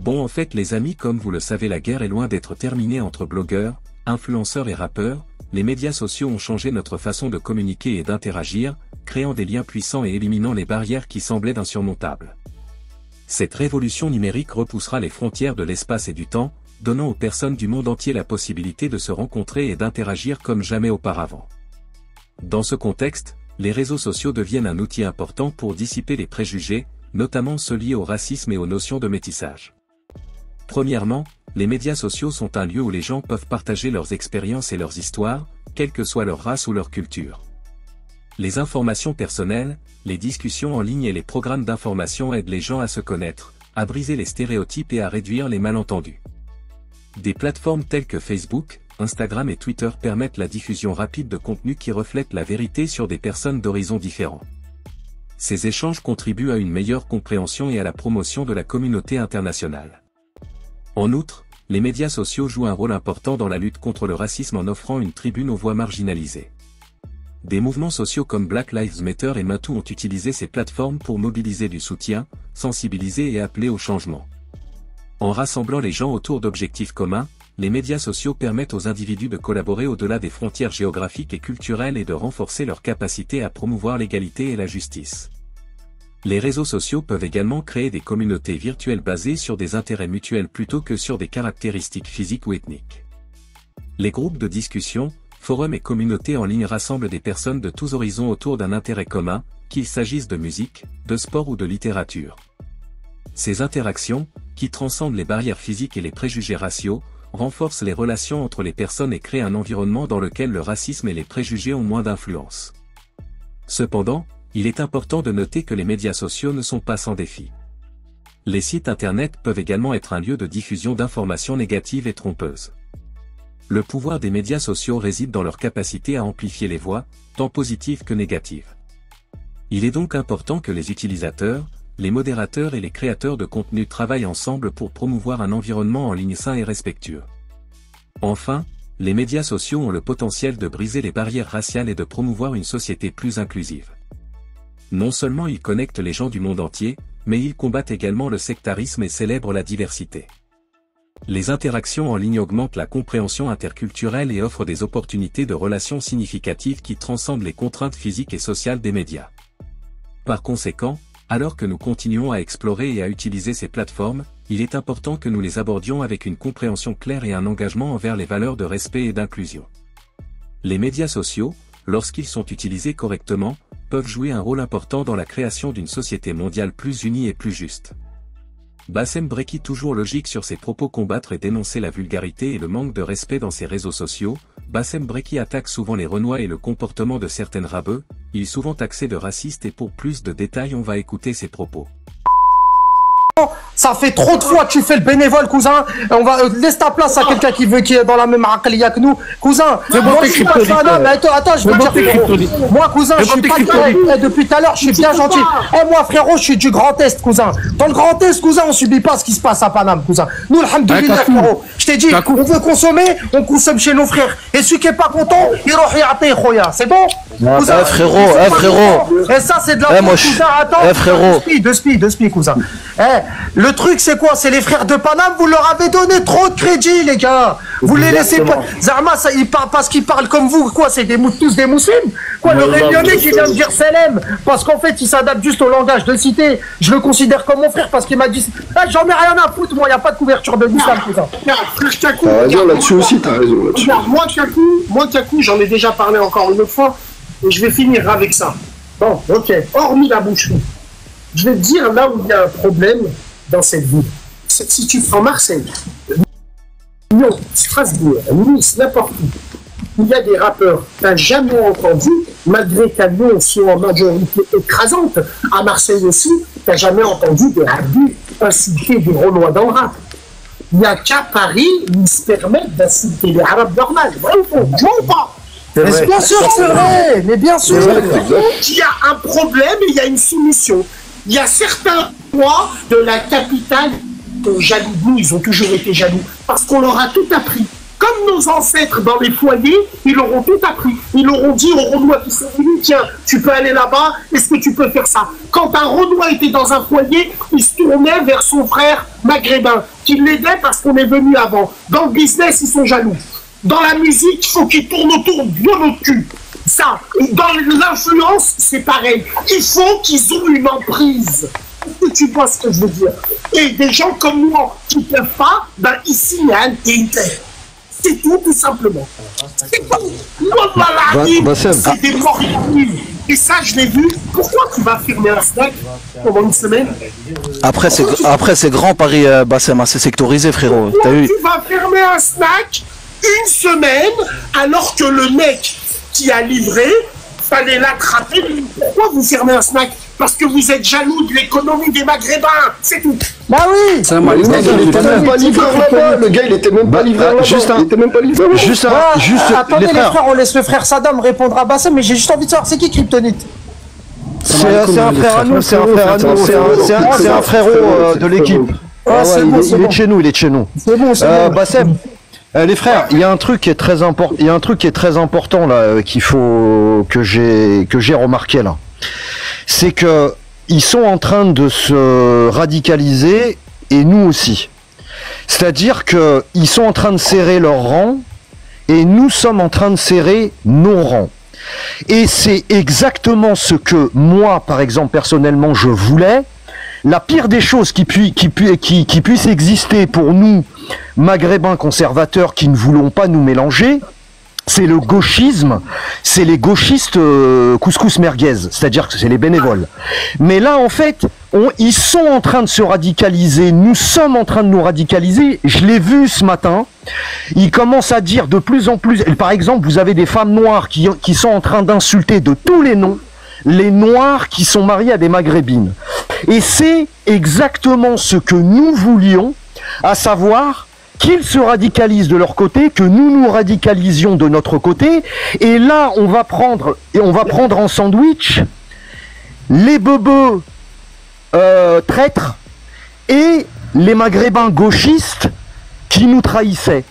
Bon, en fait les amis, comme vous le savez, la guerre est loin d'être terminée entre blogueurs, influenceurs et rappeurs. Les médias sociaux ont changé notre façon de communiquer et d'interagir, créant des liens puissants et éliminant les barrières qui semblaient insurmontables. Cette révolution numérique repoussera les frontières de l'espace et du temps, donnant aux personnes du monde entier la possibilité de se rencontrer et d'interagir comme jamais auparavant. Dans ce contexte, les réseaux sociaux deviennent un outil important pour dissiper les préjugés, notamment ceux liés au racisme et aux notions de métissage. Premièrement, les médias sociaux sont un lieu où les gens peuvent partager leurs expériences et leurs histoires, quelle que soit leur race ou leur culture. Les informations personnelles, les discussions en ligne et les programmes d'information aident les gens à se connaître, à briser les stéréotypes et à réduire les malentendus. Des plateformes telles que Facebook, Instagram et Twitter permettent la diffusion rapide de contenus qui reflètent la vérité sur des personnes d'horizons différents. Ces échanges contribuent à une meilleure compréhension et à la promotion de la communauté internationale. En outre, les médias sociaux jouent un rôle important dans la lutte contre le racisme en offrant une tribune aux voix marginalisées. Des mouvements sociaux comme Black Lives Matter et MeToo ont utilisé ces plateformes pour mobiliser du soutien, sensibiliser et appeler au changement. En rassemblant les gens autour d'objectifs communs, les médias sociaux permettent aux individus de collaborer au-delà des frontières géographiques et culturelles et de renforcer leur capacité à promouvoir l'égalité et la justice. Les réseaux sociaux peuvent également créer des communautés virtuelles basées sur des intérêts mutuels plutôt que sur des caractéristiques physiques ou ethniques. Les groupes de discussion, forums et communautés en ligne rassemblent des personnes de tous horizons autour d'un intérêt commun, qu'il s'agisse de musique, de sport ou de littérature. Ces interactions, qui transcendent les barrières physiques et les préjugés raciaux, renforcent les relations entre les personnes et créent un environnement dans lequel le racisme et les préjugés ont moins d'influence. Cependant, il est important de noter que les médias sociaux ne sont pas sans défis. Les sites internet peuvent également être un lieu de diffusion d'informations négatives et trompeuses. Le pouvoir des médias sociaux réside dans leur capacité à amplifier les voix, tant positives que négatives. Il est donc important que les utilisateurs, les modérateurs et les créateurs de contenu travaillent ensemble pour promouvoir un environnement en ligne sain et respectueux. Enfin, les médias sociaux ont le potentiel de briser les barrières raciales et de promouvoir une société plus inclusive. Non seulement ils connectent les gens du monde entier, mais ils combattent également le sectarisme et célèbrent la diversité. Les interactions en ligne augmentent la compréhension interculturelle et offrent des opportunités de relations significatives qui transcendent les contraintes physiques et sociales des médias. Par conséquent, alors que nous continuons à explorer et à utiliser ces plateformes, il est important que nous les abordions avec une compréhension claire et un engagement envers les valeurs de respect et d'inclusion. Les médias sociaux, lorsqu'ils sont utilisés correctement, peuvent jouer un rôle important dans la création d'une société mondiale plus unie et plus juste. Bassem Breki, toujours logique sur ses propos, combattre et dénoncer la vulgarité et le manque de respect dans ses réseaux sociaux. Bassem Breki attaque souvent les renois et le comportement de certaines rabeux, il est souvent taxé de raciste et pour plus de détails on va écouter ses propos. Ça fait trop de fois que tu fais le bénévole, cousin. On va laisse ta place à quelqu'un qui est dans la même aqliya que nous, cousin. Moi, je suis pas un attends, je veux dire, moi, cousin, je suis pas depuis tout à l'heure, je suis bien gentil. Moi, frérot, je suis du Grand Est, cousin. Dans le Grand Est, cousin, on subit pas ce qui se passe à Paname, cousin. Nous, alhamdoulilah, frérot. Je t'ai dit, on veut consommer, on consomme chez nos frères. Et celui qui est pas content, il roh khoya. C'est bon? Cousin, frérot. Et ça, c'est de la cousin. Attends, frérot. De spi, cousin. Le truc c'est quoi? C'est les frères de Paname, vous leur avez donné trop de crédit, les gars. Vous les laissez pas. Zarma, ça, ils parlent parce qu'ils parlent comme vous, quoi? C'est tous des musulmans. Quoi, le Réunionnais qui vient de dire Selem, parce qu'en fait il s'adapte juste au langage de cité. Je le considère comme mon frère parce qu'il m'a dit j'en ai rien à foutre, moi, il n'y a pas de couverture de l'islam, cousin. Frère Kakou, t'as raison là-dessus aussi, t'as raison là-dessus. Moi Kakou, j'en ai déjà parlé encore une autre fois, et je vais finir avec ça. Bon, ok, hormis la boucherie. Je vais te dire là où il y a un problème dans cette ville. Si tu prends Marseille, Lyon, Strasbourg, Nice, n'importe où, il y a des rappeurs que tu n'as jamais entendu, malgré qu'à Lyon, ils sont en majorité écrasante. À Marseille aussi, tu n'as jamais entendu des rabis insulter des Renois dans le rap. Il n'y a qu'à Paris où ils se permettent d'insulter les Arabes normales. Vrai ou faux? Tu vois ou pas? Mais bien sûr, c'est vrai, mais bien sûr. Donc, il y a un problème et il y a une solution. Il y a certains rois de la capitale jaloux. Nous, ils ont toujours été jaloux parce qu'on leur a tout appris. Comme nos ancêtres dans les foyers, ils auront tout appris. Ils auront dit aux Renois qui sont venus, tiens, tu peux aller là-bas, est-ce que tu peux faire ça? Quand un Renois était dans un foyer, il se tournait vers son frère maghrébin, qui l'aidait parce qu'on est venu avant. Dans le business, ils sont jaloux. Dans la musique, il faut qu'ils tournent autour de notre cul. Ça, dans l'influence, c'est pareil. Il faut qu'ils ont une emprise. Tu vois ce que je veux dire? Et des gens comme moi qui ne peuvent pas, ben ici, il y a un intérêt. C'est tout simplement. C'est pas... c'est des morts inutiles. Et ça, je l'ai vu. Pourquoi tu vas fermer un snack pendant une semaine? Après, c'est grand Paris, Bassem, c'est sectorisé, frérot. Pourquoi tu vas fermer un snack une semaine alors que le mec qui a livré, fallait l'attraper? Pourquoi vous fermez un snack? Parce que vous êtes jaloux de l'économie des Maghrébins, c'est tout. Bah oui. Il était même pas livré là-bas. Le gars, il était même pas livré là-bas. Il était même pas livré. Attendez les frères, on laisse le frère Saddam répondre à Bassem, mais j'ai juste envie de savoir, c'est qui Kryptonite? C'est un frère à nous, c'est un frérot de l'équipe. Il est de chez nous, il est de chez nous. C'est bon, c'est bon. Bassem, les frères, il y a un truc qui est très important là, qu'il faut que j'ai remarqué là. C'est que ils sont en train de se radicaliser et nous aussi. C'est-à-dire que ils sont en train de serrer leurs rangs et nous sommes en train de serrer nos rangs. Et c'est exactement ce que moi, par exemple, personnellement, je voulais. La pire des choses qui puisse exister pour nous, maghrébins conservateurs qui ne voulons pas nous mélanger, c'est le gauchisme, c'est les gauchistes couscous merguez, c'est-à-dire que c'est les bénévoles. Mais là, en fait, ils sont en train de se radicaliser, nous sommes en train de nous radicaliser, je l'ai vu ce matin, ils commencent à dire de plus en plus, par exemple, vous avez des femmes noires qui sont en train d'insulter de tous les noms, les noirs qui sont mariés à des maghrébines. Et c'est exactement ce que nous voulions, à savoir qu'ils se radicalisent de leur côté, que nous nous radicalisions de notre côté, et là on va prendre en sandwich les bebeux traîtres et les maghrébins gauchistes qui nous trahissaient.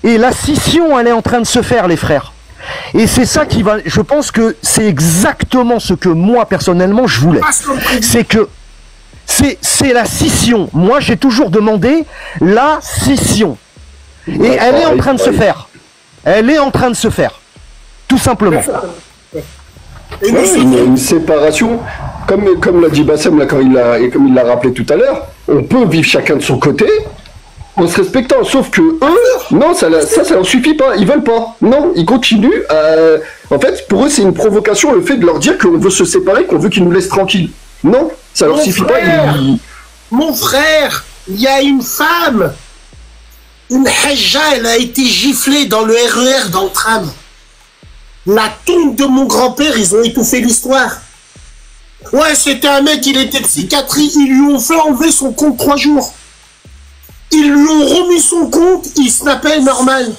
Et la scission, elle est en train de se faire, les frères. Et c'est ça qui va... Je pense que c'est exactement ce que moi, personnellement, je voulais. C'est que c'est la scission. Moi, j'ai toujours demandé la scission. Et elle est en train de se faire. Elle est en train de se faire. Tout simplement. Une séparation, comme l'a dit Bassem là, et comme il l'a rappelé tout à l'heure, on peut vivre chacun de son côté en se respectant, sauf que eux, non, ça leur suffit pas, ils veulent pas, non, ils continuent, en fait, pour eux c'est une provocation le fait de leur dire qu'on veut se séparer, qu'on veut qu'ils nous laissent tranquilles, non, ça leur suffit pas. Mon frère, il y a une femme, une hajja, elle a été giflée dans le RER, dans le tram. La tombe de mon grand-père, ils ont étouffé l'histoire. Ouais, c'était un mec, il était psychiatrie, ils lui ont fait enlever son compte 3 jours. Ils lui ont remis son compte, il snappait normal.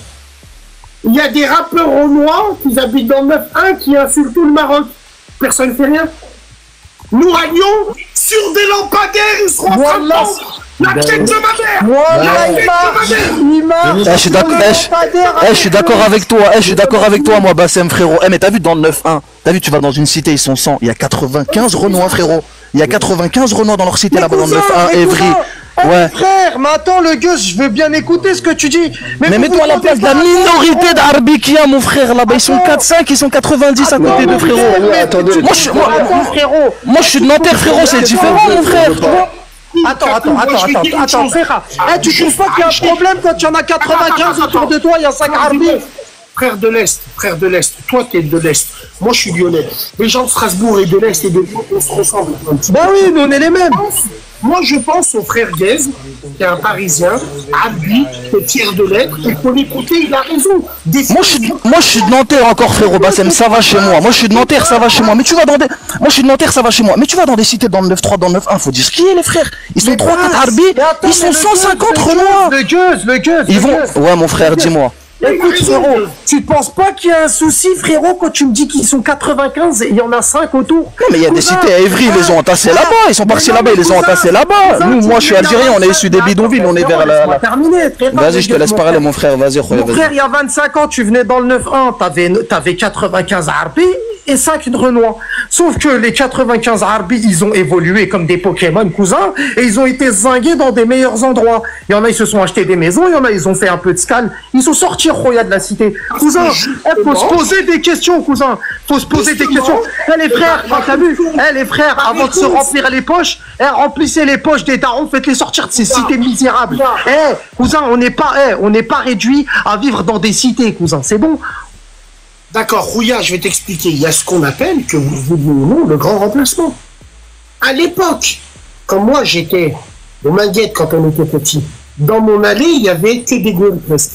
Il y a des rappeurs renois qui habitent dans le 9-1 qui insultent tout le Maroc. Personne ne fait rien. Nous à Lyon, sur des lampadaires, ils seront en train de vendre la tête de ma mère. Je suis d'accord avec toi. Je suis d'accord avec toi, moi, Bassem, frérot. Mais t'as vu dans le 9-1, t'as vu, tu vas dans une cité, ils sont 100. Il y a 95 Renois, frérot. Il y a 95 Renois dans leur cité là-bas dans le 9-1, Evry. Ouais. Frère, mais attends, le gueuse, je veux bien écouter ce que tu dis. Mais mets-toi à la place de la minorité d'Arbikia, mon frère, là-bas. Ils sont 4-5, ils sont 90 à côté de frérot. Moi, je suis de Nanterre, frérot, c'est différent, mon frère. Attends, frère. Tu trouves pas qu'il y a un problème quand il y en a 95 autour de toi, il y a 5 arbitres? Frère de l'Est, toi qui es de l'Est, moi je suis lyonnais. Les gens de Strasbourg et de l'Est et de l'Est, on se ressemble un petit peu. Bah oui, mais on est les mêmes. Moi je pense au frère Guez, qui est un Parisien, Abdi, qui est fier de l'être, il faut l'écouter, il a raison. Moi je suis de Nanterre encore, frérot Bassem, ça va chez moi. Moi je suis de Nanterre, ça va chez moi. Mais tu vas dans des... Moi je suis de Nanterre, ça va chez moi. Mais tu vas dans des cités dans le 9-3, dans le 9-1, faut dire ce qui est, les frères. Ils sont 3-4 Arbi, ils sont 150 Renois. Le gueuse. Ils vont... Ouais, mon frère, dis-moi. Écoute, frérot, tu te penses pas qu'il y a un souci, frérot, quand tu me dis qu'ils sont 95 et il y en a 5 autour? Non, mais il y a des cités à Évry, ils les ont entassés là-bas, ils sont partis là-bas, ils les ont entassés là-bas. Nous, moi, je suis algérien, on est issus des bidonvilles, on est vers la... Vas-y, je te laisse parler, mon frère, vas-y, Mon frère, il y a 25 ans, tu venais dans le 9-1, t'avais 95 Harbi et 5 Renois. Sauf que les 95 Harbi, ils ont évolué comme des Pokémon, cousin, et ils ont été zingués dans des meilleurs endroits. Il y en a, ils se sont achetés des maisons, il y en a, ils ont fait un peu de scale. Ils sont sortis, Roya, de la cité. Cousin, faut se poser des questions, cousin. Faut se poser des questions. Les frères, t'as vu? Les frères, avant de se remplir les poches, remplissez les poches des darons, faites-les sortir de ces cités misérables. Cousin, on n'est pas réduit à vivre dans des cités, cousin. C'est bon? D'accord, Rouya, je vais t'expliquer. Il y a ce qu'on appelle, que vous vouliez ou non, le grand remplacement. À l'époque, quand moi j'étais au Manguette, quand on était petit, dans mon allée, il y avait que des Gouels presque.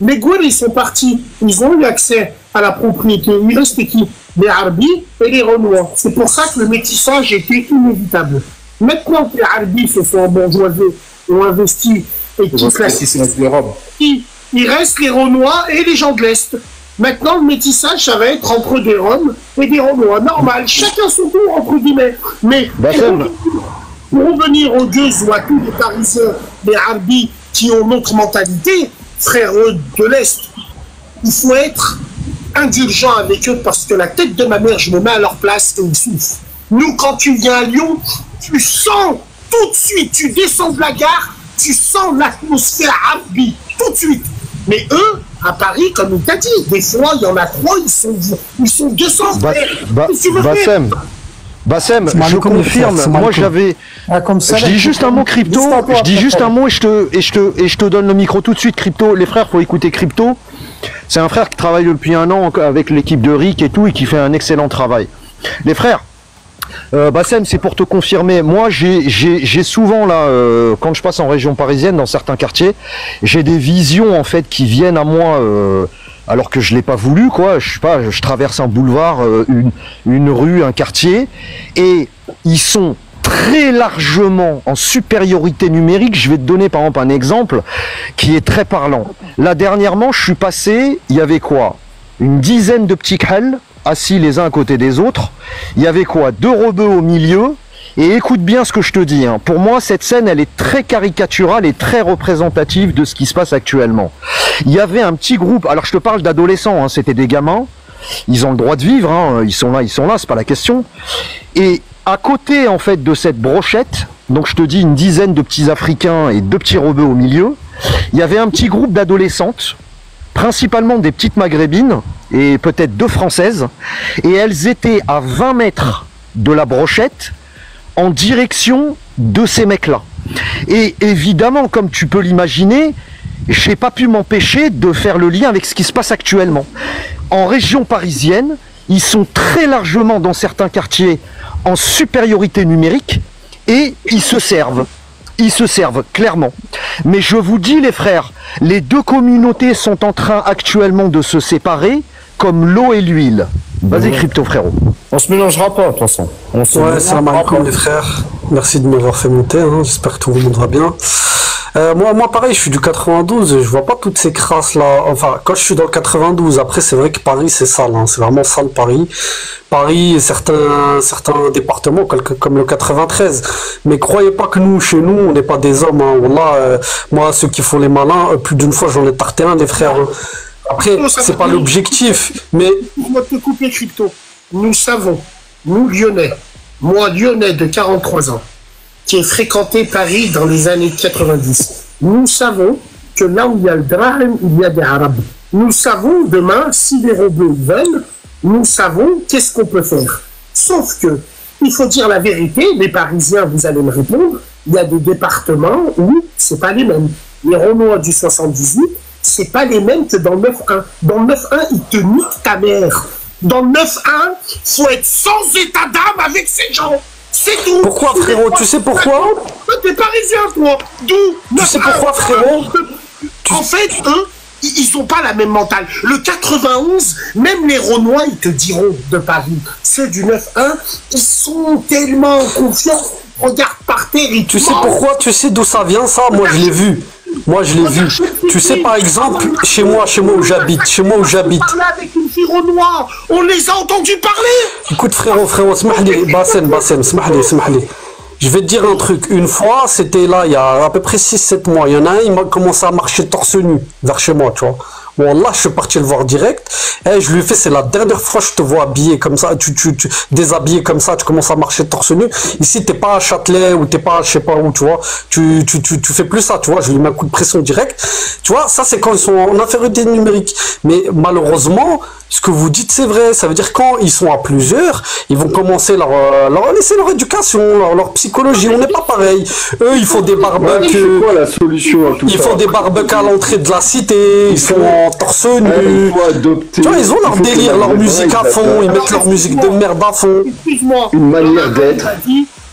Les Gouels, ils sont partis. Ils ont eu accès à la propriété. Il restait qui? Les Arbis et les Renois. C'est pour ça que le métissage était inévitable. Maintenant que les Arbis se sont embourgeoisés, ont investi et il reste les Renois et les gens de l'Est. Maintenant, le métissage, ça va être entre des Roms et des Renois. Normal, chacun son tour, entre guillemets. Mais pour revenir aux Gueux ou à tous les Parisiens, les Arbis qui ont notre mentalité, frères de l'Est, il faut être indulgent avec eux parce que la tête de ma mère, je me mets à leur place et ils souffrent. Nous, quand tu viens à Lyon, tu sens tout de suite, tu descends de la gare, tu sens l'atmosphère Arbi, tout de suite. Mais eux, à Paris, comme il t'a dit, des fois, il y en a 3, ils sont 200. Bassem, je confirme, moi j'avais... Je dis juste un mot crypto, je dis juste un mot et je te donne le micro tout de suite, crypto. Les frères, faut écouter crypto. C'est un frère qui travaille depuis un an avec l'équipe de Rick et tout, et qui fait un excellent travail. Les frères, Bassem, c'est pour te confirmer. Moi, j'ai souvent là, quand je passe en région parisienne, dans certains quartiers, j'ai des visions en fait qui viennent à moi, alors que je l'ai pas voulu, quoi. Je sais pas, je traverse un boulevard, une rue, un quartier, et ils sont très largement en supériorité numérique. Je vais te donner par exemple un exemple qui est très parlant. Là dernièrement, je suis passé, il y avait quoi? Une dizaine de petits khals assis les uns à côté des autres. Il y avait quoi? 2 rebeux au milieu. Et écoute bien ce que je te dis, hein. Pour moi, cette scène, elle est très caricaturale et très représentative de ce qui se passe actuellement. Il y avait un petit groupe, alors je te parle d'adolescents, hein, c'était des gamins, ils ont le droit de vivre, hein, ils sont là, c'est pas la question. Et à côté, en fait, de cette brochette, donc je te dis une dizaine de petits Africains et 2 petits rebeux au milieu, il y avait un petit groupe d'adolescentes, principalement des petites maghrébines, et peut-être 2 françaises, et elles étaient à 20 mètres de la brochette, en direction de ces mecs-là. Et évidemment, comme tu peux l'imaginer, j'ai pas pu m'empêcher de faire le lien avec ce qui se passe actuellement. En région parisienne, ils sont très largement dans certains quartiers en supériorité numérique et ils se servent. Ils se servent, clairement. Mais je vous dis, les frères, les 2 communautés sont en train actuellement de se séparer comme l'eau et l'huile. Vas-y, crypto, frérot. On se mélangera pas, de toute façon. Ouais, salam alaikum, les frères. Merci de m'avoir fait monter, hein. J'espère que tout le monde va bien. Moi, pareil, je suis du 92, je vois pas toutes ces crasses là. Enfin, quand je suis dans le 92, après, c'est vrai que Paris, c'est sale, hein. C'est vraiment sale, Paris. Paris, certains départements, comme le 93. Mais croyez pas que nous, chez nous, on n'est pas des hommes, hein. Moi, ceux qui font les malins, plus d'une fois, j'en ai tarté un, les frères. Après, c'est pas l'objectif, mais... On va te couper, crypto. Nous savons, nous Lyonnais, moi Lyonnais de 43 ans, qui ai fréquenté Paris dans les années 90, nous savons que là où il y a le drame, il y a des Arabes. Nous savons demain, si les robots veulent, nous savons qu'est-ce qu'on peut faire. Sauf que, il faut dire la vérité, les Parisiens, vous allez me répondre, il y a des départements où c'est pas les mêmes. Les Renois du 78, c'est pas les mêmes que dans le 9-1. Dans le 9-1, ils te niquent ta mère. Dans le 9-1, faut être sans état d'âme avec ces gens. C'est tout. Pourquoi, frérot? Tu sais pourquoi? T'es parisien, toi. D'où? Tu sais pourquoi, frérot? En fait, eux, ils ont pas la même mentale. Le 91, même les Renois, ils te diront de Paris. Ceux du 9-1, ils sont tellement confiants. Regarde par terre. Tu sais pourquoi? Tu sais d'où ça vient, ça? Moi, je l'ai vu. Moi, je l'ai vu. Tu sais, par exemple, chez moi où j'habite. Avec une fille Renoir, on les a entendus parler. Écoute, frérot, smahli, Bassem, smahli. Je vais te dire un truc. Une fois, c'était là, il y a à peu près 6-7 mois. Il y en a un, il m'a commencé à marcher torse nu vers chez moi, tu vois. Wallah, je suis parti le voir direct. Et je lui ai fait, c'est la dernière fois que je te vois habillé comme ça, tu déshabillé comme ça, tu commences à marcher torse nu. Ici, t'es pas à Châtelet ou t'es pas, je sais pas où, tu vois. Tu fais plus ça, tu vois. Je lui mets un coup de pression direct. Tu vois, ça, c'est quand ils sont en infériorité numérique. Mais malheureusement, ce que vous dites, c'est vrai. Ça veut dire quand ils sont à plusieurs, ils vont commencer leur laisser leur éducation, leur psychologie. On n'est pas pareil. Eux, ils font des barbecues. C'est quoi la solution à tout ça? Ils font des barbecues à l'entrée de la cité. Ils sont en torse nu. Tu vois, ils ont leur délire, leur musique à fond. Ils mettent leur musique de merde à fond. Excuse-moi. Une manière d'être.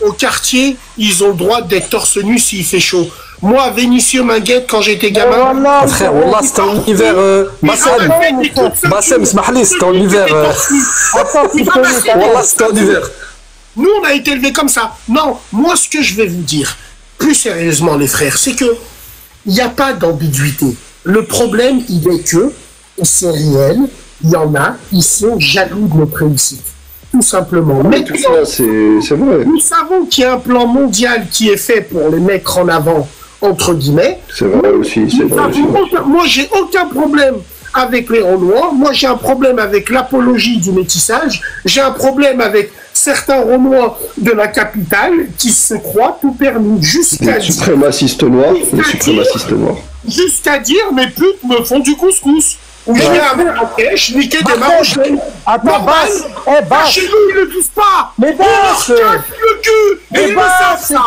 Au quartier, ils ont le droit d'être torse nu s'il fait chaud. Moi, à Vénitieux Minguette, quand j'étais gamin... Frère, Wallah, c'était en hiver... Bassem, smahli, c'était en hiver... Wallah, c'était en hiver. Nous, on a été élevés comme ça. Non, moi, ce que je vais vous dire, plus sérieusement, les frères, c'est que il n'y a pas d'ambiguïté. Le problème, il est que, c'est réel, il y en a, ils sont jaloux de notre réussite. Tout simplement. Mais tout ça, c'est vrai. Nous savons qu'il y a un plan mondial qui est fait pour les mettre en avant, entre guillemets. C'est vrai aussi, Moi, j'ai aucun problème avec les Renois. Moi, j'ai un problème avec l'apologie du métissage. J'ai un problème avec certains Renois de la capitale qui se croient tout permis jusqu'à dire... Les suprémacistes noirs. Jusqu'à dire, mes putes me font du couscous. Ou je vais à Marrakech, niquer des Marocains. Attends, Basse. Chez nous, ils ne le disent pas. Mais Basse. Ils leur cassent le cul. Et ils le savent, ça.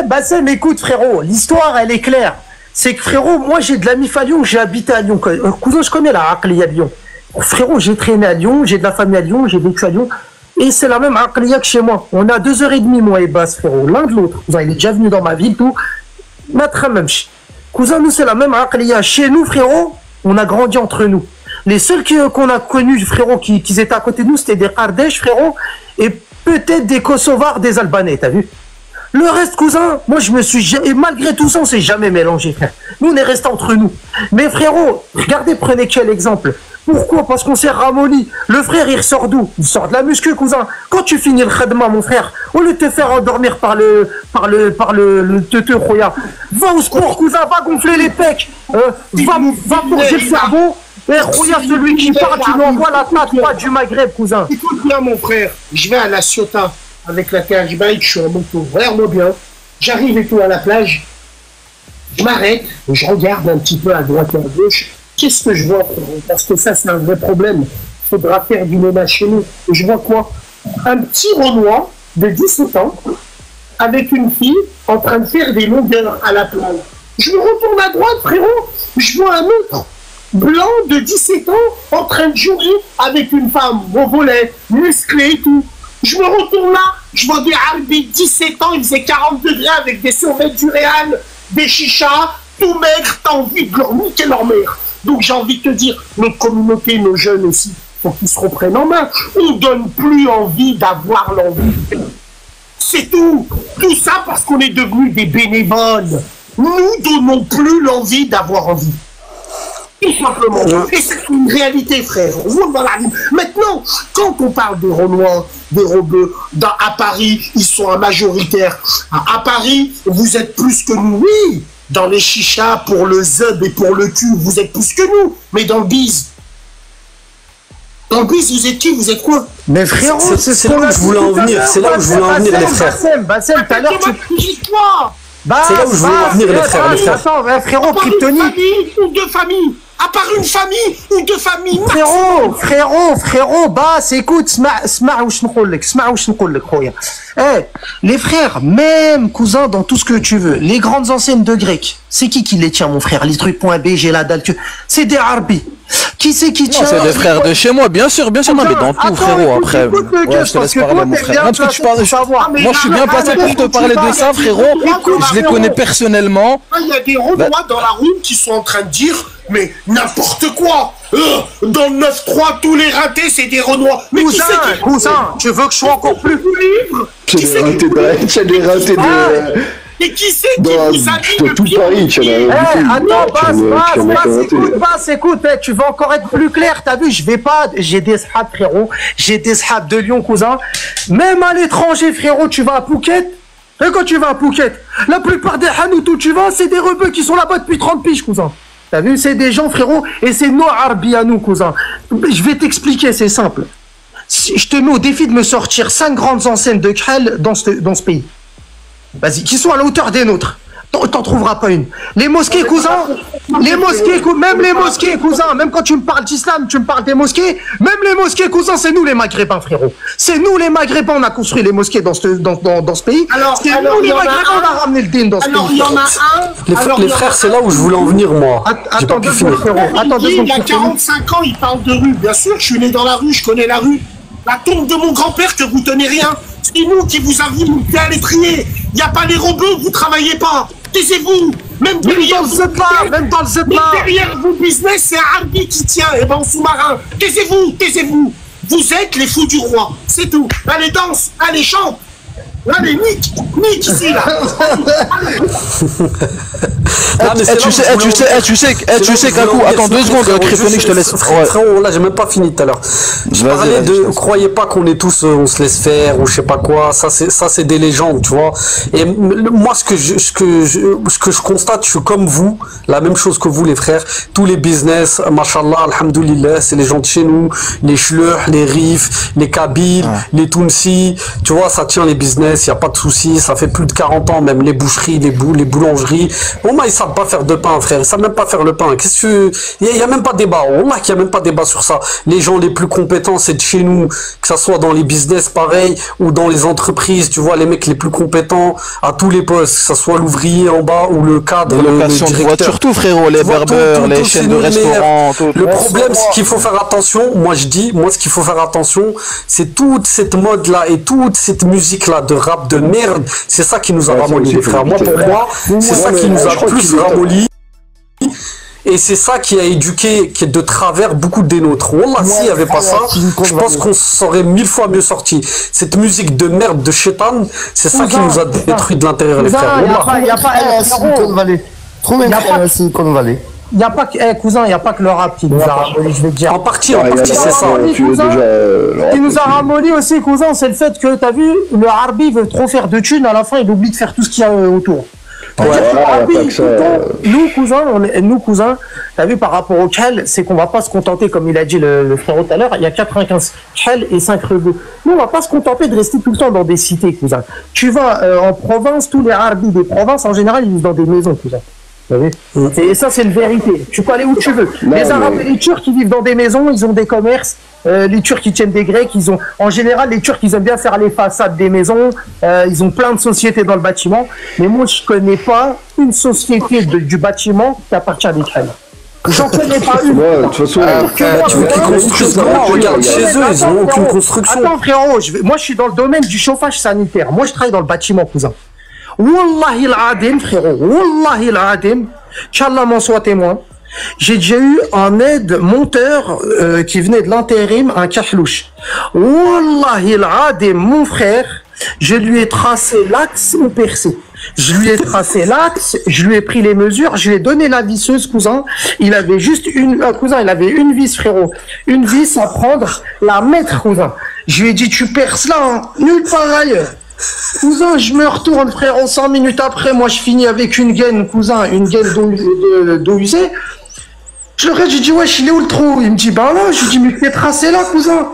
Bassem, écoute, frérot, l'histoire, elle est claire. C'est que, frérot, moi, j'ai de l'ami à Lyon, j'ai habité à Lyon. Cousin, je connais la Aqliya de Lyon. Frérot, j'ai traîné à Lyon, j'ai de la famille à Lyon, j'ai vécu à Lyon. Et c'est la même Aqliya que chez moi. On a 2h30, moi et Basse, frérot, l'un de l'autre. Cousin, il est déjà venu dans ma ville, tout. Cousin, nous, c'est la même Aqliya. Chez nous, frérot, on a grandi entre nous. Les seuls qu'on a connus, frérot, qui étaient à côté de nous, c'était des Ardèches, frérot, et peut-être des Kosovars, des Albanais, t'as vu? Le reste, cousin, moi, et malgré tout ça, on s'est jamais mélangé, frère. Nous, on est restés entre nous. Mais frérot, regardez, prenez quel exemple. Pourquoi? Parce qu'on s'est ramolli. Le frère, il ressort d'où? Il sort de la muscu, cousin. Quand tu finis le khadma, mon frère, au lieu de te faire endormir par le teuteux, Khoya, va au sport, cousin, va gonfler les pecs. Va forger le cerveau. Et Khoya, celui qui parle, tu lui envoies la tête du Maghreb, cousin. Écoute bien, mon frère, je vais à la Ciotat avec la cage bike, je suis en moto. Regarde-moi bien. J'arrive et tout à la plage. Je m'arrête, je regarde un petit peu à droite et à gauche. Qu'est-ce que je vois? Parce que ça, c'est un vrai problème. Il faudra faire du ménage chez nous. Et je vois quoi? Un petit Renoir de 17 ans avec une fille en train de faire des longueurs à la plage. Je me retourne à droite, frérot. Je vois un autre blanc de 17 ans en train de jouer avec une femme au volet, musclée et tout. Je me retourne là, je vois des Arabes 17 ans, il faisait 40 degrés avec des survêtements du Real, des chichas, tout maigre, t'as envie de leur niquer leur mère. Donc j'ai envie de te dire, notre communauté, nos jeunes aussi, faut qu'ils se reprennent en main. On donne plus envie d'avoir l'envie. C'est tout. Tout ça parce qu'on est devenus des bénévoles. Nous donnons plus l'envie d'avoir envie. Tout simplement. Et c'est une réalité, frère. Maintenant, quand on parle des Renois, des Rebeux, à Paris, ils sont un majoritaire. À Paris, vous êtes plus que nous. Oui, dans les chichas, pour le zub et pour le cul, vous êtes plus que nous. Mais dans le bise, vous êtes qui? Vous êtes quoi? Mais frérot, c'est là où je voulais en venir. C'est là où je voulais en venir, les frères. Bassem, tout à l'heure, c'est là où je voulais en venir, les frères. Attends, frérot, Kryptonite. Ou deux familles. À part une famille ou deux familles. Frérot, Bass, écoute, اسمع واش نقول لك خويا. Les frères, même cousin, dans tout ce que tu veux, les grandes enseignes de grec, c'est qui les tient, mon frère? Les trucs.b, j'ai la dalle, c'est des Arabes. Qui c'est qui tient? C'est des frères de chez moi, bien sûr, non, mais dans tout, frérot, après. Ouais, je te laisse parler, mon frère. Non, parce que tu parles. Moi, je suis bien placé pour te parler de ça, frérot. Je les connais personnellement. Il y a des Renois dans la rue qui sont en train de dire, mais n'importe quoi. Dans le 9-3, tous les ratés, c'est des Renois. Mais cousin, tu veux que je sois encore plus libre? C'est des ratés de... Et qui c'est qui vous a dit tout Paris, tu écoute, tu vas encore être plus clair, t'as vu, j'ai des sahabs, frérot, j'ai des sahabs de Lyon, cousin, même à l'étranger, frérot, tu vas à Phuket, et quand tu vas à Phuket, la plupart des hanouts où tu vas, c'est des rebeux qui sont là-bas depuis 30 piges, cousin. T'as vu, c'est des gens, frérot, et c'est nos arabes à nous, cousin. Je vais t'expliquer, c'est simple. Je te mets au défi de me sortir 5 grandes enseignes de Khel dans ce pays. Vas-y, qui sont à la hauteur des nôtres. T'en trouveras pas une. Les mosquées, cousin, même les mosquées, cousin, même quand tu me parles d'islam, tu me parles des mosquées, même les mosquées, cousin, c'est nous les Maghrébins, frérot. C'est nous les Maghrébins, on a construit les mosquées dans ce pays. C'est nous les Maghrébins, on a ramené le din dans ce pays. Alors, il y en a un. Les frères, c'est là où je voulais en venir, moi. Attends 2 secondes, frérot. Il y a 45 ans, il parle de rue. Bien sûr, je suis né dans la rue, je connais la rue. La tombe de mon grand-père que vous tenez rien. C'est nous qui vous avons mis à l'étrier. Il n'y a pas les robots, vous travaillez pas. Taisez-vous. Même derrière vos business, c'est un Arbi qui tient. Et ben, en sous-marin. Taisez-vous. Vous êtes les fous du roi. C'est tout. Allez, danse. Allez, chante. Allez, nique ici, là. Tu sais qu'un coup, attends 2 secondes, Kryptonique, je te laisse. Frérot, là, j'ai même pas fini tout à l'heure. Je parlais de, croyez pas qu'on est tous, on se laisse faire, ou je sais pas quoi, ça c'est des légendes, tu vois. Et moi, ce que je constate, je suis comme vous, la même chose que vous, les frères, tous les business, mashallah, alhamdoulilah, c'est les gens de chez nous, les Chleur, les Rif, les Kabyles, les Tounsi, tu vois, ça tient les business. Il n'y a pas de souci, ça fait plus de 40 ans, même les boucheries, les boulangeries. Au moins, ils savent pas faire de pain, frère. Ils savent même pas faire le pain. Il n'y a même pas débat. Au moins, qu'il n'y a même pas débat sur ça. Les gens les plus compétents, c'est de chez nous. Que ça soit dans les business, pareil, ou dans les entreprises. Tu vois, les mecs les plus compétents à tous les postes. Que ça soit l'ouvrier en bas ou le cadre, le directeur. De voiture, tout, frérot. Les berbères, les chaînes de restaurants. Le problème, c'est qu'il faut faire attention. Moi, ce qu'il faut faire attention, c'est toute cette mode-là et toute cette musique-là de rap de merde, c'est ça qui nous a ramolli, les frères. Moi, pour moi, c'est ça qui nous a plus ramolli. Et c'est ça qui a éduqué, qui est de travers beaucoup des nôtres. Wallah, s'il n'y avait pas ça, je pense qu'on serait 1000 fois mieux sorti. Cette musique de merde de chétan, c'est ça qui nous a détruit de l'intérieur, les frères. Il n'y a pas Silicon Valley. Silicon Valley. Il n'y a pas que, cousin, il n'y a pas que le rap qui nous a ramolli, je vais te dire. En partie, c'est ça. Ce qui nous a ramolli aussi, cousin, c'est le fait que, t'as vu, le Arbi veut trop faire de thunes, à la fin, il oublie de faire tout ce qu'il y a autour. Nous, cousins, t'as vu, par rapport au Khel, c'est qu'on va pas se contenter, comme il a dit le frérot tout à l'heure, il y a 95 Khel et 5 rebeux. Nous, on va pas se contenter de rester tout le temps dans des cités, cousin. Tu vas en province, tous les Arbis des provinces, en général, ils vivent dans des maisons, cousin. Et ça, c'est une vérité. Tu peux aller où tu veux. Les Arabes et les Turcs, ils vivent dans des maisons, ils ont des commerces. Les Turcs, ils tiennent des Grecs. En général, les Turcs, ils aiment bien faire les façades des maisons. Ils ont plein de sociétés dans le bâtiment. Mais moi, je connais pas une société du bâtiment qui appartient à des Khel. J'en connais pas une. De toute façon, tu veux qu'ils construisent comment? Regarde, chez eux, ils n'ont aucune construction. Attends, frérot, moi, je suis dans le domaine du chauffage sanitaire. Moi, je travaille dans le bâtiment, cousin. Wallahi al-Adim, frérot, Wallahi al-Adim, Inch'Allah m'en soit témoin. J'ai déjà eu un aide monteur qui venait de l'intérim, un kahlouche. Wallahi al-Adim, mon frère, je lui ai tracé l'axe au percé. Je lui ai tracé l'axe, je lui ai pris les mesures, je lui ai donné la visseuse, cousin. Il avait juste il avait une vis, frérot. Une vis à prendre, la mettre, cousin. Je lui ai dit, tu perces là, hein, nulle part ailleurs. Cousin, je me retourne, frérot, 5 minutes après, moi je finis avec une gaine, cousin, une gaine d'eau usée. Je le regarde, j'ai dit, wesh, il est où le trou? Il me dit, bah là, je lui dis, mais t'es tracé là, cousin.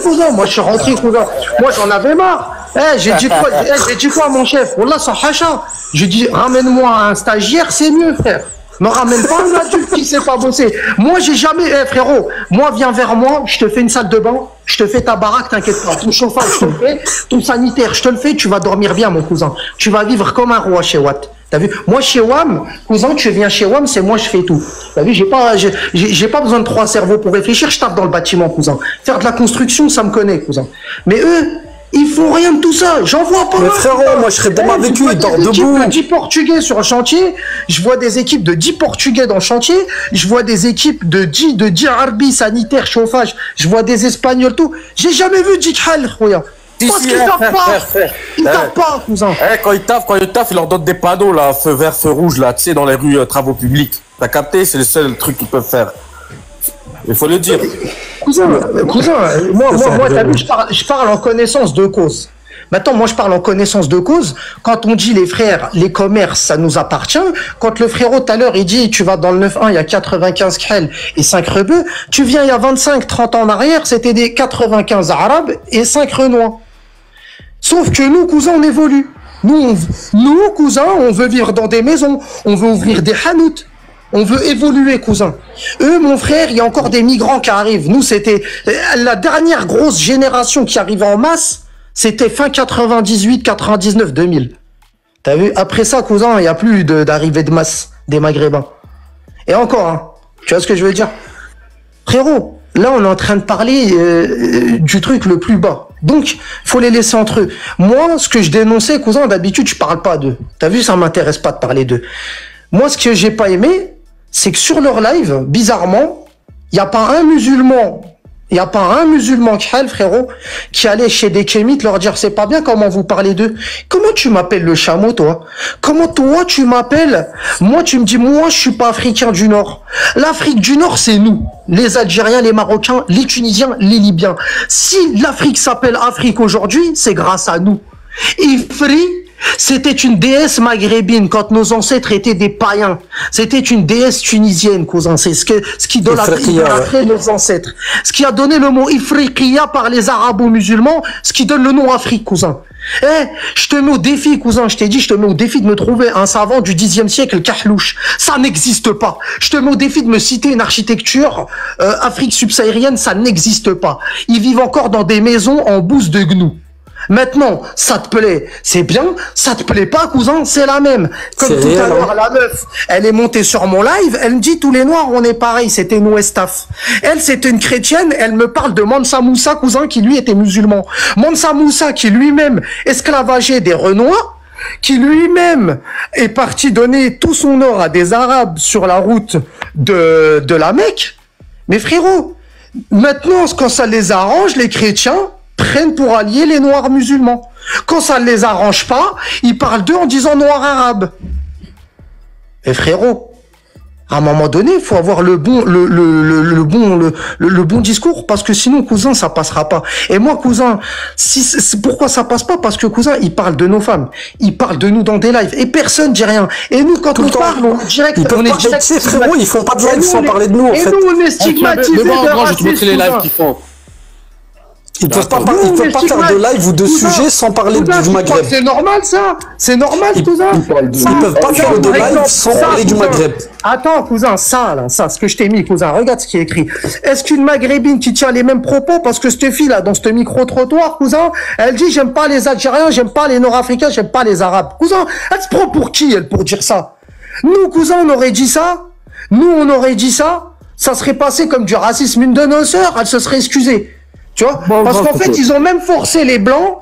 Cousin, moi je suis rentré, cousin. Moi j'en avais marre. J'ai dit quoi, mon chef? Wallah, ça hacha. J'ai dit, ramène-moi un stagiaire, c'est mieux, frère. Me ramène pas un adulte qui sait pas bosser. Moi, j'ai jamais, frérot, moi, viens vers moi, je te fais une salle de bain, je te fais ta baraque, t'inquiète pas. Ton chauffage, je te le fais. Ton sanitaire, je te le fais, tu vas dormir bien, mon cousin. Tu vas vivre comme un roi chez Watt. T'as vu? Moi, chez WAM, cousin, tu viens chez WAM, c'est moi, je fais tout. T'as vu? J'ai pas besoin de 3 cerveaux pour réfléchir, je tape dans le bâtiment, cousin. Faire de la construction, ça me connaît, cousin. Mais eux, ils font rien de tout ça, j'en vois pas. Mais frérot, moi je serais demain avec lui, il dort debout. De 10 Portugais sur un chantier, je vois des équipes de 10 Portugais dans le chantier, je vois des équipes de 10 Arabes sanitaires, chauffage, je vois des Espagnols, tout. J'ai jamais vu 10 Khel, khoya. Parce qu'ils taffent pas. Ils taffent pas, cousin. Quand ils taffent, ils leur donnent des panneaux, là, feu vert, feu rouge, là, tu sais, dans les rues, travaux publics. T'as capté? C'est le seul truc qu'ils peuvent faire. Il faut le dire. Cousin, moi, t'as vu, je parle en connaissance de cause. Maintenant, moi, je parle en connaissance de cause. Quand on dit les frères, les commerces, ça nous appartient. Quand le frérot, tout à l'heure, il dit, tu vas dans le 9-1, il y a 95 krel et 5 rebeux. Tu viens il y a 25-30 ans en arrière, c'était des 95 arabes et 5 renois. Sauf que nous, cousins, on évolue. Nous, cousins, on veut vivre dans des maisons. On veut ouvrir des hanout. On veut évoluer, cousin. Eux, mon frère, il y a encore des migrants qui arrivent. Nous, c'était la dernière grosse génération qui arrivait en masse. C'était fin 98, 99, 2000. T'as vu? Après ça, cousin, il n'y a plus d'arrivée de masse des Maghrébins. Et encore, hein, tu vois ce que je veux dire? Frérot, là, on est en train de parler du truc le plus bas. Donc, faut les laisser entre eux. Moi, ce que je dénonçais, cousin, d'habitude, je parle pas d'eux. T'as vu, ça m'intéresse pas de parler d'eux. Moi, ce que j'ai pas aimé, c'est que sur leur live, bizarrement, il n'y a pas un musulman... Il n'y a pas un musulman frérot, qui allait chez des kémites leur dire c'est pas bien comment vous parlez d'eux. Comment tu m'appelles le chameau, toi? Comment toi tu m'appelles? Moi, tu me dis, moi, je suis pas africain du Nord. L'Afrique du Nord, c'est nous. Les Algériens, les Marocains, les Tunisiens, les Libyens. Si l'Afrique s'appelle Afrique aujourd'hui, c'est grâce à nous. Ifri, c'était une déesse maghrébine quand nos ancêtres étaient des païens. C'était une déesse tunisienne, cousin. C'est ce qui idolâtrait nos ancêtres. Ce qui a donné le mot Ifriqiya par les arabo-musulmans, ce qui donne le nom Afrique, cousin. Je te mets au défi, cousin. Je t'ai dit, je te mets au défi de me trouver un savant du 10e siècle, Kahlouche. Ça n'existe pas. Je te mets au défi de me citer une architecture Afrique subsaharienne. Ça n'existe pas. Ils vivent encore dans des maisons en bouse de gnou. Maintenant, ça te plaît, c'est bien. Ça te plaît pas, cousin, c'est la même. Comme tout à l'heure, la meuf, elle est montée sur mon live, elle me dit tous les noirs, on est pareil, c'était nous Estaf. Elle, c'était une chrétienne, elle me parle de Mansa Moussa, cousin, qui lui était musulman. Mansa Moussa, qui lui-même esclavageait des Renois, qui lui-même est parti donner tout son or à des Arabes sur la route de la Mecque. Mais frérot, maintenant, quand ça les arrange, les chrétiens prennent pour alliés les noirs musulmans. Quand ça ne les arrange pas, ils parlent d'eux en disant noirs arabes. Et frérot, à un moment donné, il faut avoir le bon discours, parce que sinon, cousin, ça passera pas. Et moi, cousin, pourquoi ça passe pas? Parce que, cousin, ils parlent de nos femmes, ils parlent de nous dans des lives, et personne dit rien. Et nous, quand on parle, on est direct. Ils peuvent les vexer, frérot, ils font pas de live sans parler de nous, en fait. Et nous, on est stigmatisés de racisme. Je vais te montrer les lives qu'ils font. Ils peuvent pas faire de live ou de sujet sans parler du Maghreb. C'est normal, ça. C'est normal, cousin. Ils peuvent pas faire de live sans parler du Maghreb. Attends, cousin, ça, ce que je t'ai mis, cousin, regarde ce qui est écrit. Est-ce qu'une Maghrébine qui tient les mêmes propos, parce que cette fille, là, dans ce micro-trottoir, cousin, elle dit, j'aime pas les Algériens, j'aime pas les Nord-Africains, j'aime pas les Arabes. Cousin, elle se prend pour qui, elle, pour dire ça? Nous, cousin, on aurait dit ça. Ça serait passé comme du racisme. Une de nos sœurs, elle se serait excusée. Tu vois, parce qu'en fait, ils ont même forcé les blancs,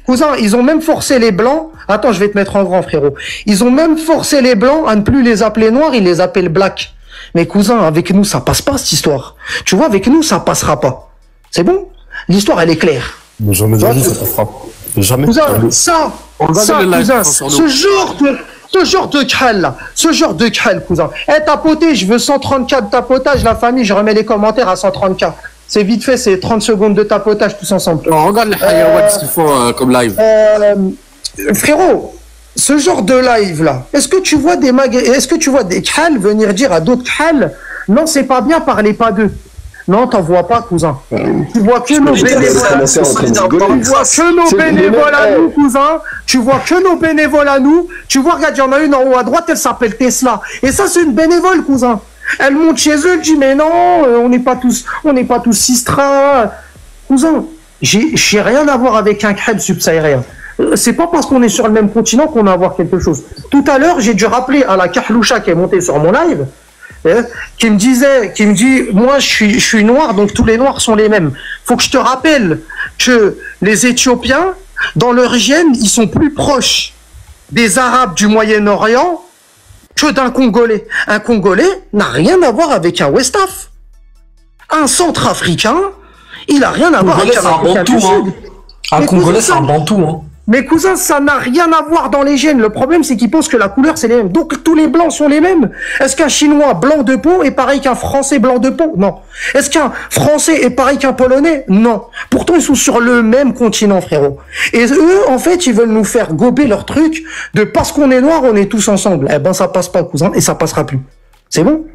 cousin, ils ont même forcé les blancs, attends, je vais te mettre en grand, frérot, ils ont même forcé les blancs à ne plus les appeler noirs, ils les appellent black. Mais cousin, avec nous, ça passe pas, cette histoire. Tu vois, avec nous, ça passera pas. C'est bon? L'histoire, elle est claire. Mais jamais de vie, ça passera. Jamais. Cousin, cousin, ce genre de khal, là, cousin. Tapoter, je veux 134 tapotage, la famille, je remets les commentaires à 134. C'est vite fait, c'est 30 secondes de tapotage tous ensemble. Non, regarde les Hayawat, ce qu'ils font comme live. Frérot, ce genre de live là, est-ce que tu vois des khals venir dire à d'autres khals, non, c'est pas bien, parlez pas d'eux. Non, t'en vois pas, cousin. Tu vois que nos bénévoles à nous, cousin. Tu vois que nos bénévoles à nous. Tu vois, regarde, il y en a une en haut à droite, elle s'appelle Tesla. Et ça, c'est une bénévole, cousin. Elle monte chez eux, elle dit mais non, on n'est pas tous sistras. Cousin, j'ai rien à voir avec un crêpe subsahárien. C'est pas parce qu'on est sur le même continent qu'on a à voir quelque chose. Tout à l'heure, j'ai dû rappeler à la Kahloucha qui est montée sur mon live, qui me dit, moi je suis noir, donc tous les noirs sont les mêmes. Faut que je te rappelle que les Éthiopiens, dans leur gène, ils sont plus proches des Arabes du Moyen-Orient que d'un Congolais. Un Congolais n'a rien à voir avec un Westaf. Un Centrafricain, il a rien à voir avec un Africain du Sud. Un Congolais, c'est un bantou, hein. Mes cousins, ça n'a rien à voir dans les gènes. Le problème, c'est qu'ils pensent que la couleur, c'est les mêmes. Donc, tous les blancs sont les mêmes. Est-ce qu'un Chinois blanc de peau est pareil qu'un Français blanc de peau? Non. Est-ce qu'un Français est pareil qu'un Polonais? Non. Pourtant, ils sont sur le même continent, frérot. Et eux, en fait, ils veulent nous faire gober leur truc de parce qu'on est noir, on est tous ensemble. Eh ben, ça passe pas, cousin, et ça passera plus. C'est bon?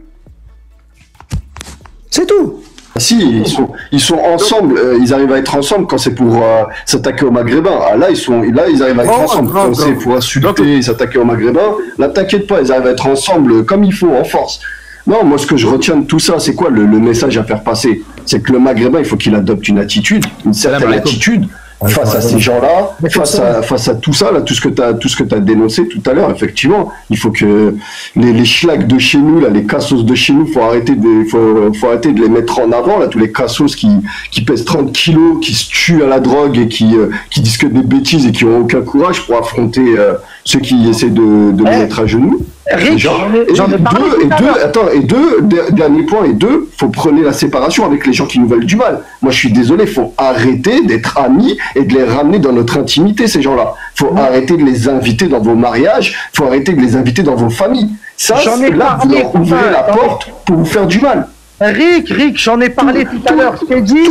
C'est tout. Si, ils sont ensemble, ils arrivent à être ensemble quand c'est pour s'attaquer aux Maghrébins. Ah, là, ils arrivent à être ensemble. Quand c'est pour insulter, s'attaquer aux Maghrébins, là, t'inquiète pas, ils arrivent à être ensemble comme il faut, en force. Non, moi, ce que je retiens de tout ça, c'est quoi le message à faire passer? C'est que le Maghrébin, il faut qu'il adopte une attitude, une certaine attitude. Face à ces gens-là, face à tout ça, là, tout ce que t'as dénoncé tout à l'heure, effectivement, il faut que les schlags de chez nous, là, les cassos de chez nous, faut arrêter de les mettre en avant, là, tous les cassos qui pèsent 30 kilos, qui se tuent à la drogue et qui disent que des bêtises et qui ont aucun courage pour affronter ceux qui essaient de les mettre à genoux. Rick, j'en ai parlé dernier point, faut prôner la séparation avec les gens qui nous veulent du mal. Moi, je suis désolé, faut arrêter d'être amis et de les ramener dans notre intimité, ces gens-là. Faut arrêter de les inviter dans vos mariages, faut arrêter de les inviter dans vos familles. Ça, c'est là, vous leur ouvrez la porte pour vous faire du mal. Rick, j'en ai parlé tout à l'heure. Je t'ai dit,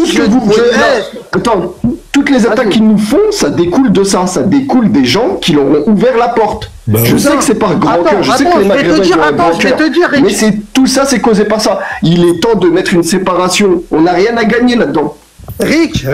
toutes les attaques qu'ils nous font, ça découle de ça. Ça découle des gens qui leur ont ouvert la porte. Je sais que c'est par grand cœur, je sais que les Maghrébins ont un grand cœur, mais tout ça, c'est causé par ça. Il est temps de mettre une séparation. On n'a rien à gagner là-dedans. Rick,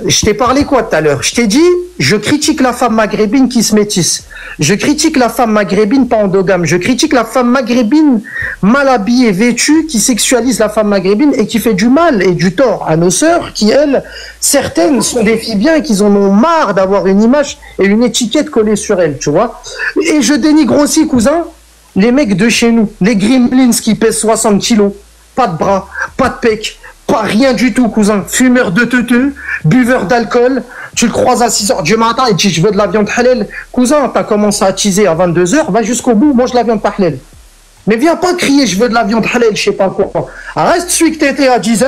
je t'ai parlé quoi tout à l'heure? Je t'ai dit, je critique la femme maghrébine qui se métisse. Je critique la femme maghrébine pas endogame. Je critique la femme maghrébine mal habillée, vêtue, qui sexualise la femme maghrébine et qui fait du mal et du tort à nos sœurs qui, elles, certaines sont des filles bien et qui en ont marre d'avoir une image et une étiquette collée sur elles, tu vois. Et je dénigre aussi, cousin, les mecs de chez nous, les gremlins qui pèsent 60 kilos, pas de bras, pas de pec, pas rien du tout, cousin. Fumeur de teuteux, buveur d'alcool. Tu le croises à 6h du matin et tu dis je veux de la viande halal. Cousin, t'as commencé à teaser à 22h, va jusqu'au bout, mange la viande pas halal. Mais viens pas crier je veux de la viande halal, je sais pas quoi. Reste celui que t'étais à 10h,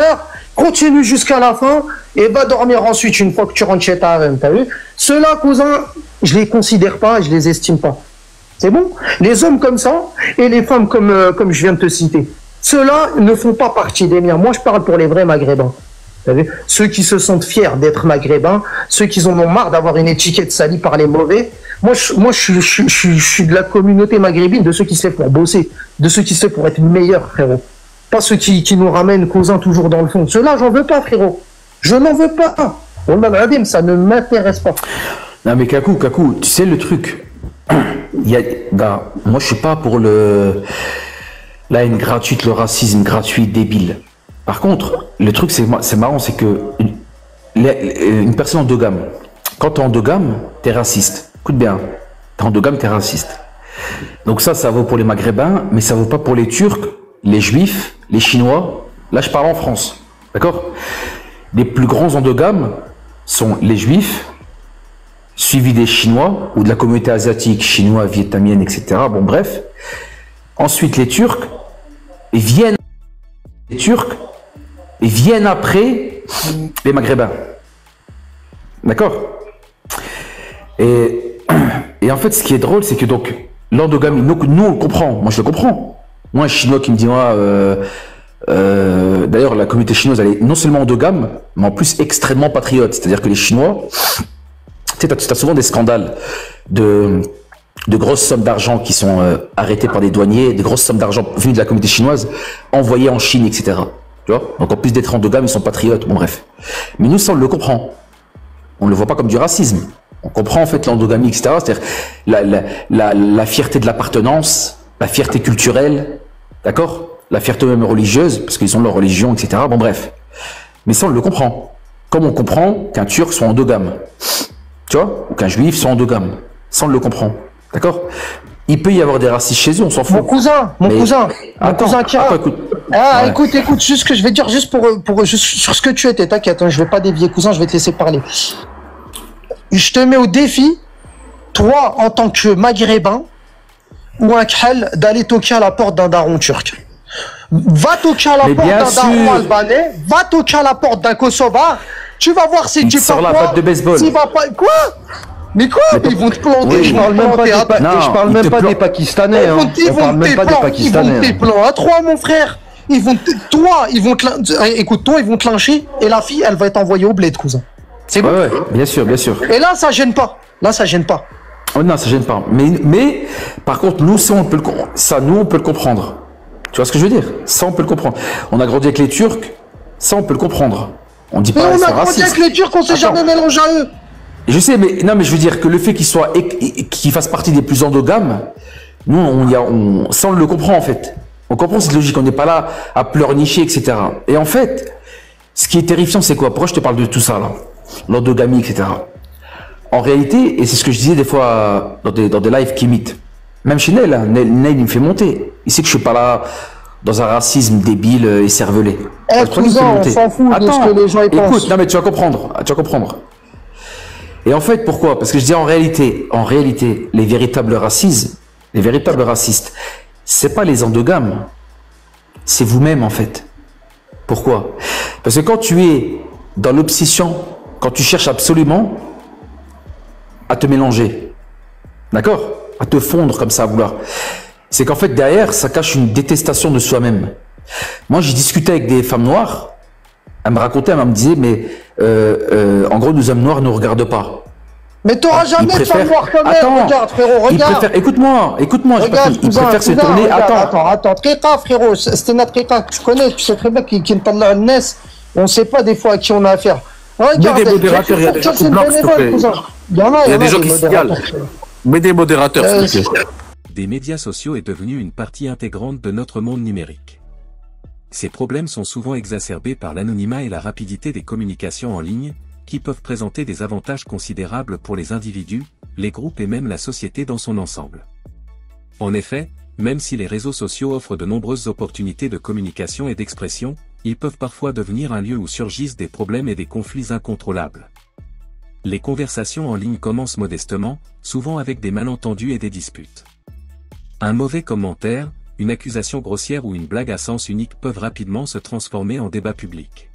continue jusqu'à la fin et va dormir ensuite une fois que tu rentres chez ta reine, t'as vu? Ceux-là, cousin, je les considère pas, je les estime pas. C'est bon? Les hommes comme ça et les femmes comme je viens de te citer. Ceux-là ne font pas partie des miens. Moi, je parle pour les vrais Maghrébins. Vous savez, ceux qui se sentent fiers d'être Maghrébins, ceux qui en ont marre d'avoir une étiquette salie par les mauvais. Moi, je suis de la communauté maghrébine, de ceux qui se lèvent pour bosser, de ceux qui se lèvent pour être meilleurs, frérot. Pas ceux qui nous ramènent cousin toujours dans le fond. Ceux-là, j'en veux pas, frérot. Je n'en veux pas. Ça ne m'intéresse pas. Non, mais Kakou, tu sais le truc. Moi, je suis pas pour la haine gratuite, le racisme gratuit, débile. Par contre, le truc, c'est marrant, c'est que une personne endogame, quand t'es endogame, t'es raciste. Écoute bien, t'es endogame, t'es raciste. Donc ça vaut pour les Maghrébins, mais ça vaut pas pour les Turcs, les Juifs, les Chinois. Là, je parle en France, d'accord? Les plus grands endogames sont les Juifs, suivis des Chinois, ou de la communauté asiatique, chinois, vietnamienne, etc. Bon, bref. Ensuite, les Turcs, et viennent après les Maghrébins. D'accord? Et en fait, ce qui est drôle, c'est que donc, l'endogamie, nous, on le comprend. Moi, je le comprends. Moi, un Chinois qui me dit, d'ailleurs, la communauté chinoise, elle est non seulement endogame, mais en plus extrêmement patriote. C'est-à-dire que les Chinois, tu sais, t'as souvent des scandales de grosses sommes d'argent qui sont arrêtées par des douaniers, de grosses sommes d'argent venues de la communauté chinoise, envoyées en Chine, etc. Tu vois? Donc en plus d'être endogames, ils sont patriotes, bon bref. Mais nous, ça, on le comprend. On ne le voit pas comme du racisme. On comprend en fait l'endogamie, etc. C'est-à-dire la fierté de l'appartenance, la fierté culturelle, d'accord? La fierté même religieuse, parce qu'ils ont leur religion, etc. Bon bref. Mais ça, on le comprend. Comme on comprend qu'un Turc soit endogame. Tu vois? Ou qu'un Juif soit endogame. Ça, on le comprend. D'accord? Il peut y avoir des racistes chez eux, on s'en fout. Mon cousin Kira. Écoute, juste ce que je vais dire, juste juste sur ce que tu étais, t'inquiète, hein, je vais pas dévier, cousin, je vais te laisser parler. Je te mets au défi, toi, en tant que maghrébin, ou un khal, d'aller toquer à la porte d'un daron turc. Va toquer à la porte d'un daron albanais, va toquer à la porte d'un kosovar, Tu vas voir si tu sors la batte de baseball. S'il va pas... Quoi? Mais quoi? Ils vont te planter. Je parle même pas des Pakistanais. On parle même pas des Pakistanais. Ils vont te plans à 3, mon frère. Toi, ils vont te lyncher et la fille, elle va être envoyée au bled, cousin. C'est bon? Ouais, bien sûr, bien sûr. Et là, ça gêne pas. Oh non, ça gêne pas. Mais par contre, nous, on peut le comprendre. Tu vois ce que je veux dire? Ça, on peut le comprendre. On a grandi avec les Turcs, ça, on peut le comprendre. On dit pas mais on a grandi avec les Turcs, on s'est jamais mélangé à eux. Je sais, mais non, mais je veux dire que le fait qu'ils fassent partie des plus endogames, nous, ça, on le comprend en fait. On comprend cette logique. On n'est pas là à pleurnicher, etc. Et en fait, ce qui est terrifiant, c'est quoi? Pourquoi je te parle de tout ça là? L'endogamie, etc. En réalité, et c'est ce que je disais des fois dans des lives qui imitent, même chez Neil, il me fait monter. Il sait que je suis pas là dans un racisme débile et cervelé. Cousin, on s'en fout de ce que les gens y pensent. Écoute, non mais tu vas comprendre. Et en fait, pourquoi? Parce que je dis en réalité, les véritables racistes, c'est pas les endogames, c'est vous-même en fait. Pourquoi? Parce que quand tu es dans l'obsession, quand tu cherches absolument à te mélanger, d'accord? À te fondre comme ça, à vouloir. C'est qu'en fait, derrière, ça cache une détestation de soi-même. Moi, j'ai discuté avec des femmes noires, elles me racontaient, elles me disaient, mais en gros, nos hommes noirs ne nous regardent pas. Mais t'auras jamais de femme noire comme elle, regarde, frérot, regarde. Écoute-moi, regarde, ils préfèrent se tourner. Attends, Trika, frérot, c'était notre Trika que tu connais, tu sais très bien qu'il ne parle de NES, on sait pas des fois à qui on a affaire. Regarde, mets des modérateurs, il y a des gens qui bloquent, s'il te plaît. Il y a des gens qui se signalent. Mets des modérateurs, s'il te plaît. Des médias sociaux est devenu une partie intégrante de notre monde numérique. Ces problèmes sont souvent exacerbés par l'anonymat et la rapidité des communications en ligne, qui peuvent présenter des avantages considérables pour les individus, les groupes et même la société dans son ensemble. En effet, même si les réseaux sociaux offrent de nombreuses opportunités de communication et d'expression, ils peuvent parfois devenir un lieu où surgissent des problèmes et des conflits incontrôlables. Les conversations en ligne commencent modestement, souvent avec des malentendus et des disputes. Un mauvais commentaire, une accusation grossière ou une blague à sens unique peuvent rapidement se transformer en débat public.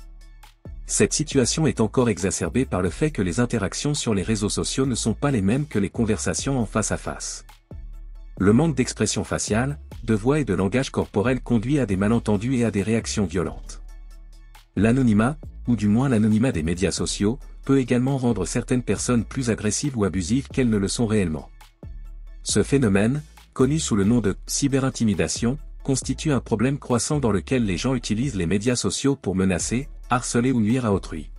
Cette situation est encore exacerbée par le fait que les interactions sur les réseaux sociaux ne sont pas les mêmes que les conversations en face à face. Le manque d'expression faciale, de voix et de langage corporel conduit à des malentendus et à des réactions violentes. L'anonymat, ou du moins l'anonymat des médias sociaux, peut également rendre certaines personnes plus agressives ou abusives qu'elles ne le sont réellement. Ce phénomène, connu sous le nom de cyberintimidation, constitue un problème croissant dans lequel les gens utilisent les médias sociaux pour menacer, harceler ou nuire à autrui.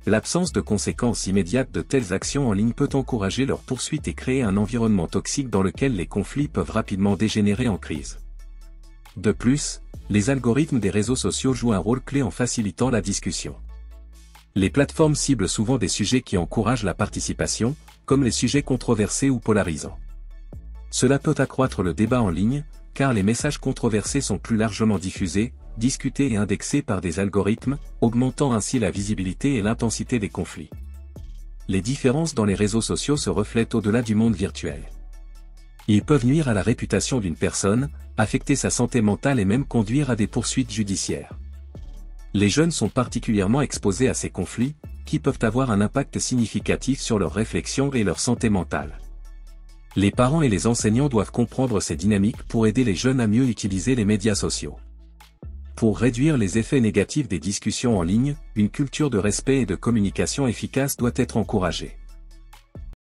L'absence de conséquences immédiates de telles actions en ligne peut encourager leur poursuite et créer un environnement toxique dans lequel les conflits peuvent rapidement dégénérer en crise. De plus, les algorithmes des réseaux sociaux jouent un rôle clé en facilitant la discussion. Les plateformes ciblent souvent des sujets qui encouragent la participation, comme les sujets controversés ou polarisants. Cela peut accroître le débat en ligne, car les messages controversés sont plus largement diffusés, discutés et indexés par des algorithmes, augmentant ainsi la visibilité et l'intensité des conflits. Les différences dans les réseaux sociaux se reflètent au-delà du monde virtuel. Ils peuvent nuire à la réputation d'une personne, affecter sa santé mentale et même conduire à des poursuites judiciaires. Les jeunes sont particulièrement exposés à ces conflits, qui peuvent avoir un impact significatif sur leur réflexion et leur santé mentale. Les parents et les enseignants doivent comprendre ces dynamiques pour aider les jeunes à mieux utiliser les médias sociaux. Pour réduire les effets négatifs des discussions en ligne, une culture de respect et de communication efficace doit être encouragée.